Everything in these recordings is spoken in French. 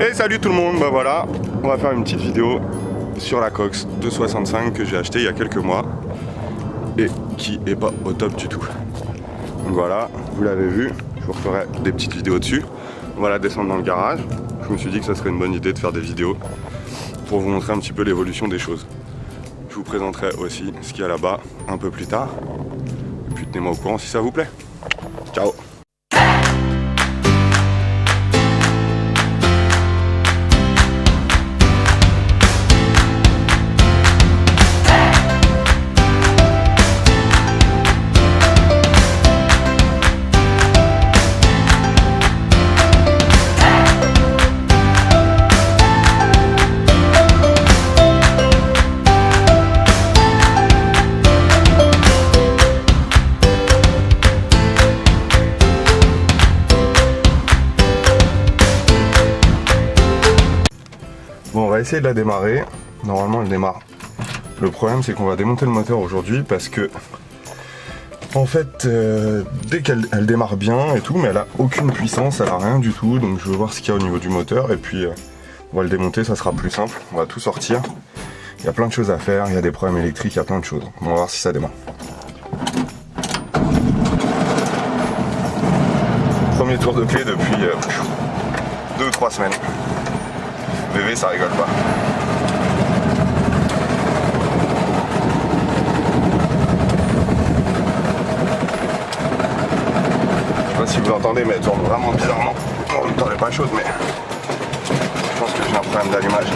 Et salut tout le monde, bah voilà, on va faire une petite vidéo sur la Cox 265 que j'ai acheté il y a quelques mois et qui est pas au top du tout. Donc voilà, vous l'avez vu, je vous referai des petites vidéos dessus. On va la descendre dans le garage. Je me suis dit que ça serait une bonne idée de faire des vidéos pour vous montrer un petit peu l'évolution des choses. Je vous présenterai aussi ce qu'il y a là-bas un peu plus tard. Et puis tenez-moi au courant si ça vous plaît. Ciao! Bon, on va essayer de la démarrer. Normalement, elle démarre. Le problème, c'est qu'on va démonter le moteur aujourd'hui parce que, en fait, dès qu'elle démarre bien et tout, mais elle a aucune puissance, elle a rien du tout. Donc, je vais voir ce qu'il y a au niveau du moteur et puis on va le démonter, ça sera plus simple. On va tout sortir. Il y a plein de choses à faire. Il y a des problèmes électriques, il y a plein de choses. On va voir si ça démarre. Premier tour de clé depuis 2 ou 3 semaines. Bébé, ça rigole pas. Je sais pas si vous l'entendez, mais elle tourne vraiment bizarrement. Bon, le temps n'est pas chaude, mais je pense que j'ai un problème d'allumage.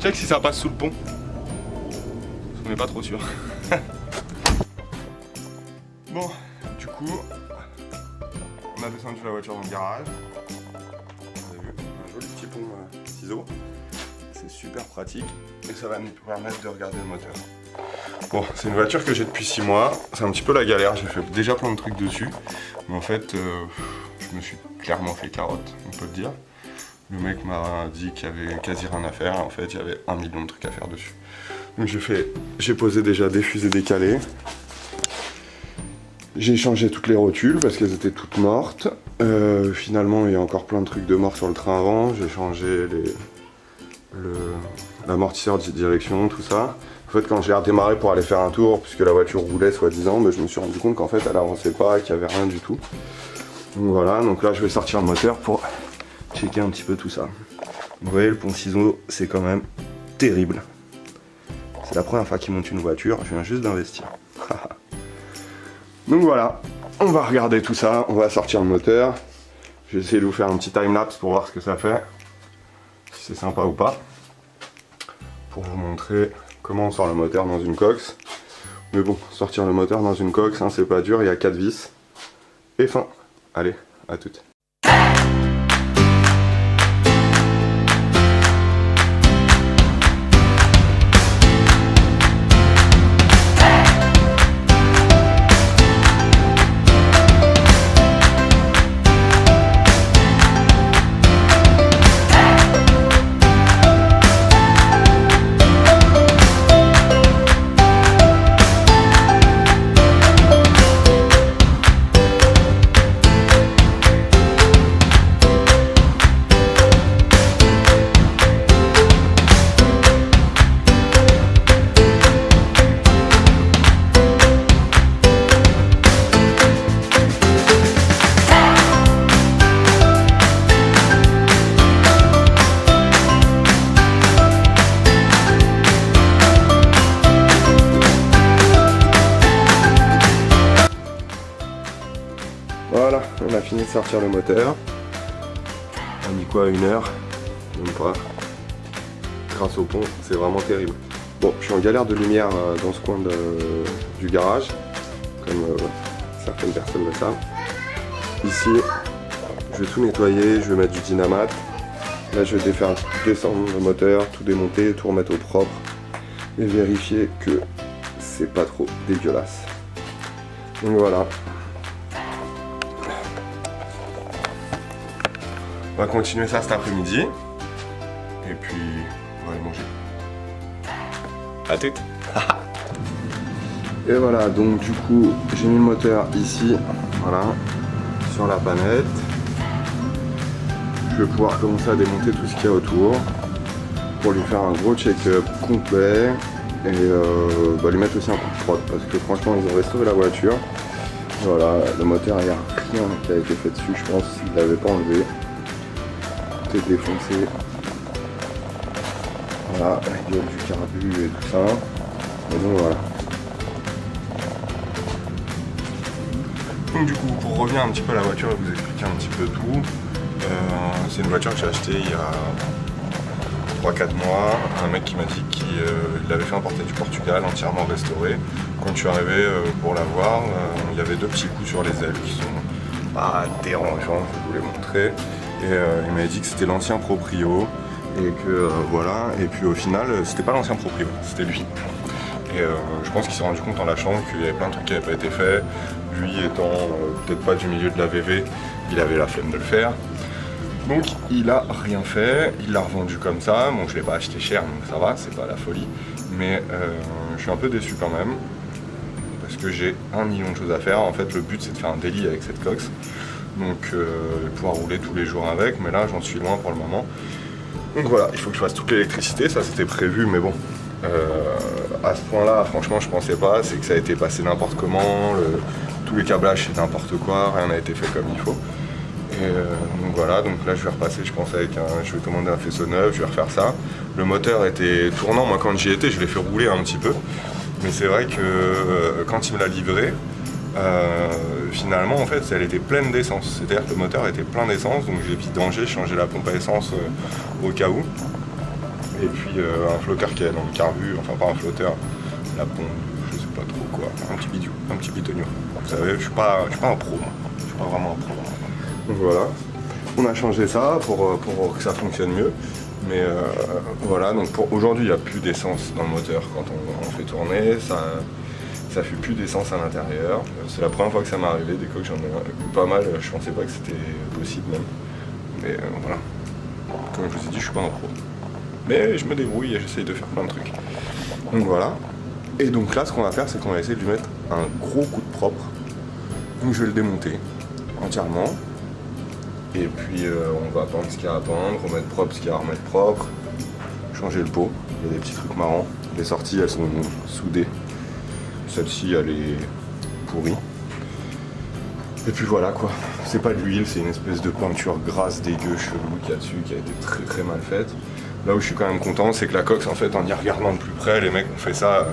Check si ça passe sous le pont. On n'est pas trop sûr. Bon, du coup, on a descendu la voiture dans le garage. Vous avez vu, un joli petit pont ciseaux. C'est super pratique et ça va nous permettre de regarder le moteur. Bon, c'est une voiture que j'ai depuis 6 mois. C'est un petit peu la galère, j'ai fait déjà plein de trucs dessus. Mais en fait, je me suis clairement fait carotte, on peut le dire. Le mec m'a dit qu'il y avait quasi rien à faire, en fait il y avait 1 million de trucs à faire dessus. Donc j'ai posé déjà des fusées décalées. J'ai changé toutes les rotules parce qu'elles étaient toutes mortes. Finalement il y a encore plein de trucs de mort sur le train avant. J'ai changé l'amortisseur de direction, tout ça. En fait quand j'ai redémarré pour aller faire un tour, puisque la voiture roulait soi-disant, je me suis rendu compte qu'en fait elle avançait pas, qu'il n'y avait rien du tout. Donc voilà, donc là je vais sortir le moteur pour checker un petit peu tout ça. Vous voyez, le pont ciseau, c'est quand même terrible. C'est la première fois qu'il monte une voiture, je viens juste d'investir. Donc voilà, on va regarder tout ça, on va sortir le moteur. Je vais essayer de vous faire un petit timelapse pour voir ce que ça fait, si c'est sympa ou pas. Pour vous montrer comment on sort le moteur dans une Cox. Mais bon, sortir le moteur dans une Cox, hein, c'est pas dur, il y a 4 vis. Et fin. Allez, à toutes. Voilà, on a fini de sortir le moteur. On dit quoi, 1 heure? Même pas. Grâce au pont, c'est vraiment terrible. Bon, je suis en galère de lumière dans ce coin du garage, comme certaines personnes le savent. Ici, je vais tout nettoyer, je vais mettre du dynamate. Là, je vais défaire, descendre le moteur, tout démonter, tout remettre au propre et vérifier que c'est pas trop dégueulasse. Donc voilà. On va continuer ça cet après-midi. Et puis, on va aller manger. À tout. Et voilà, donc du coup, j'ai mis le moteur ici, voilà, sur la panette. Je vais pouvoir commencer à démonter tout ce qu'il y a autour pour lui faire un gros check-up complet et lui mettre aussi un coup de prod parce que franchement, ils ont restauré la voiture. Voilà, le moteur, il n'y a rien qui a été fait dessus, je pense, s'il ne l'avait pas enlevé. Tout est défoncé. Voilà, il y a du carbu et tout ça. Et donc voilà. Donc du coup, pour revenir un petit peu à la voiture et vous expliquer un petit peu tout, c'est une voiture que j'ai achetée il y a 3-4 mois. Un mec qui m'a dit qu'il l'avait fait importer du Portugal, entièrement restauré. Quand je suis arrivé pour la voir, il y avait 2 petits coups sur les ailes qui sont pas dérangeants, je vous les montrer. Et il m'avait dit que c'était l'ancien proprio. Et que voilà, et puis au final, c'était pas l'ancien proprio, c'était lui. Et je pense qu'il s'est rendu compte en lâchant qu'il y avait plein de trucs qui n'avaient pas été faits. Lui étant peut-être pas du milieu de la VV, il avait la flemme de le faire. Donc il a rien fait, il l'a revendu comme ça. Bon, je l'ai pas acheté cher, donc ça va, c'est pas la folie. Mais je suis un peu déçu quand même, parce que j'ai 1 million de choses à faire. En fait, le but c'est de faire un daily avec cette Cox. Donc pouvoir rouler tous les jours avec, mais là j'en suis loin pour le moment. Donc voilà, il faut que je fasse toute l'électricité, ça c'était prévu, mais bon, à ce point-là, franchement, je pensais pas, c'est que ça a été passé n'importe comment, tous les câblages c'est n'importe quoi, rien n'a été fait comme il faut. Et donc voilà, donc là je vais repasser, je pense, je vais commander un faisceau neuf, je vais refaire ça. Le moteur était tournant, moi quand j'y étais, je l'ai fait rouler un petit peu, mais c'est vrai que quand il me l'a livré, finalement en fait elle était pleine d'essence, c'est-à-dire que le moteur était plein d'essence, donc j'ai vidangé, changé la pompe à essence au cas où, et puis un flotteur qui est dans le carbu, enfin pas un flotteur, la pompe, je sais pas trop quoi, un petit bidou, un petit bitonio. Vous savez, je suis pas un pro, moi. Je suis pas vraiment un pro. Donc voilà, on a changé ça pour que ça fonctionne mieux. Mais voilà, donc pour aujourd'hui il n'y a plus d'essence dans le moteur quand on fait tourner, ça fait plus d'essence à l'intérieur. C'est la première fois que ça m'est arrivé, des coques j'en ai pas mal, je pensais pas que c'était possible même. Mais voilà, comme je vous ai dit, je suis pas un pro. Mais je me débrouille et j'essaye de faire plein de trucs. Donc voilà. Et donc là ce qu'on va faire, c'est qu'on va essayer de lui mettre un gros coup de propre. Donc je vais le démonter entièrement. Et puis on va peindre ce qu'il y a à peindre, remettre propre ce qu'il y a à remettre propre, changer le pot, il y a des petits trucs marrants. Les sorties elles sont soudées, celle-ci elle est pourrie. Et puis voilà quoi, c'est pas de l'huile, c'est une espèce de peinture grasse, dégueu, chelou qu'il y a dessus, qui a été très très mal faite. Là où je suis quand même content, c'est que la coque, en fait, en y regardant de plus près, les mecs ont fait ça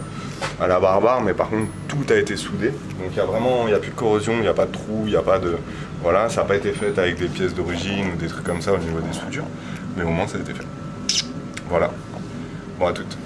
à la barbare, mais par contre tout a été soudé. Donc il y a vraiment, il n'y a plus de corrosion, il n'y a pas de trou, il n'y a pas de... Voilà, ça n'a pas été fait avec des pièces d'origine ou des trucs comme ça au niveau des soudures, mais au moins ça a été fait. Voilà. Bon, à toutes.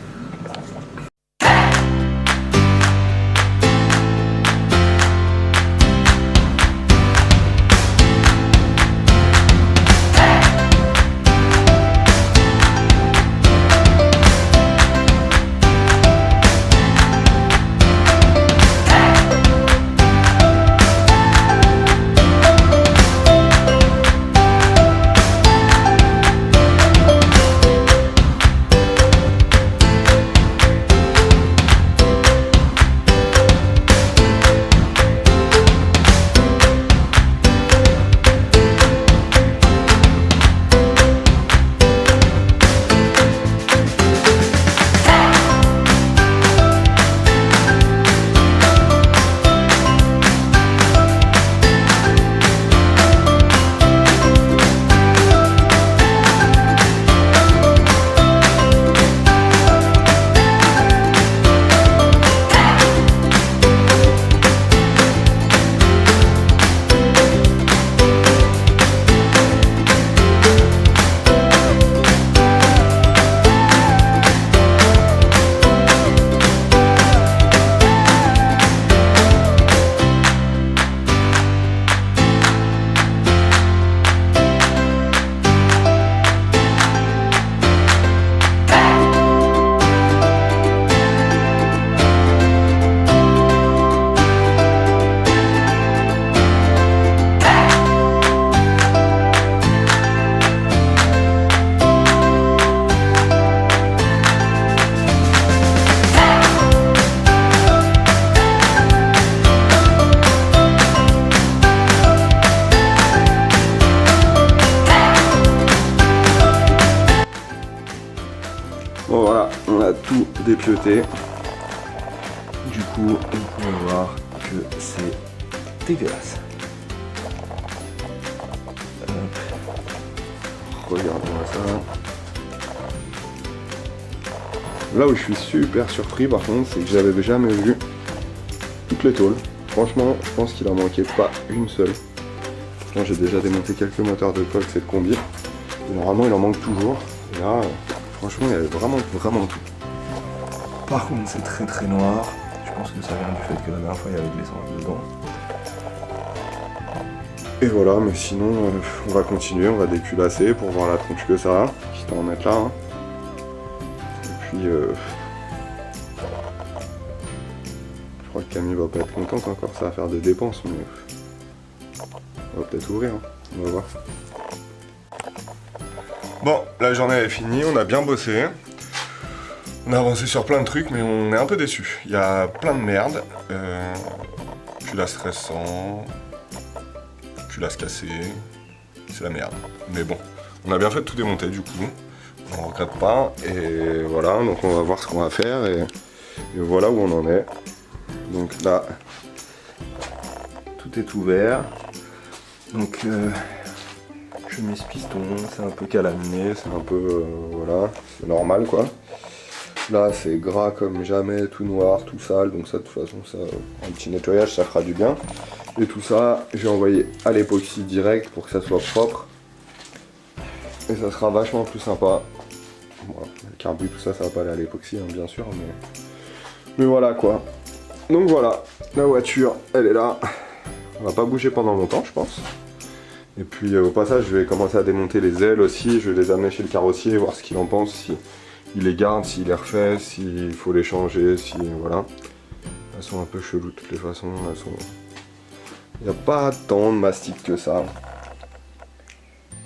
tout dépioté. Du coup, on peut voir que c'est dégueulasse. Regardez-moi ça. Là où je suis super surpris par contre, c'est que j'avais jamais vu toutes les tôles. Franchement, je pense qu'il en manquait pas une seule. Moi j'ai déjà démonté quelques moteurs de coque, cette combi. Et normalement il en manque toujours. Et là, franchement il y avait vraiment tout. Par contre c'est très noir. Je pense que ça vient du fait que la dernière fois il y avait de l'essence dedans. Et voilà, mais sinon on va continuer, on va déculasser pour voir la tronche que ça a, quitte à en mettre là. Hein. Et puis je crois que Camille va pas être contente encore, ça va faire des dépenses, mais on va peut-être ouvrir, hein. On va voir. Bon, la journée est finie, on a bien bossé. On a avancé sur plein de trucs, mais on est un peu déçus. Il y a plein de merde. Culasse stressant. Culasse cassée. C'est la merde. Mais bon, on a bien fait de tout démonter du coup. On regrette pas. Et voilà, donc on va voir ce qu'on va faire. Et voilà où on en est. Donc là, tout est ouvert. Donc chemise piston, c'est un peu calaminé, c'est un peu voilà, c'est normal quoi. Là c'est gras comme jamais, tout noir, tout sale, donc ça de toute façon ça, un petit nettoyage ça fera du bien. Et tout ça, j'ai envoyé à l'époxy direct pour que ça soit propre. Et ça sera vachement plus sympa. Bon, le carbu tout ça, ça va pas aller à l'époxy hein, bien sûr, mais voilà quoi. Donc voilà, la voiture elle est là. On va pas bouger pendant longtemps je pense. Et puis au passage je vais commencer à démonter les ailes aussi, je vais les amener chez le carrossier, voir ce qu'il en pense, si il les garde, s'il les refait, s'il faut les changer, si voilà. Elles sont un peu cheloues de toutes les façons, elles sont... Il n'y a pas tant de mastic que ça.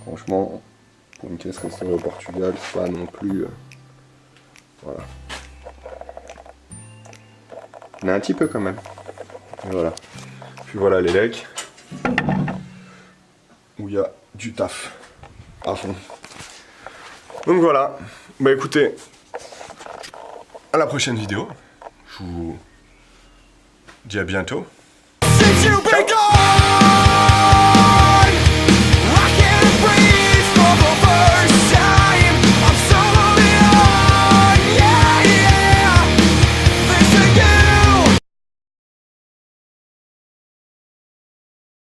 Franchement, pour une caisse restaurée au Portugal, c'est pas non plus... Voilà. On a un petit peu quand même. Et voilà. Puis voilà les legs. Où il y a du taf à fond. Donc voilà. Bah écoutez, à la prochaine vidéo. Je vous dis à bientôt.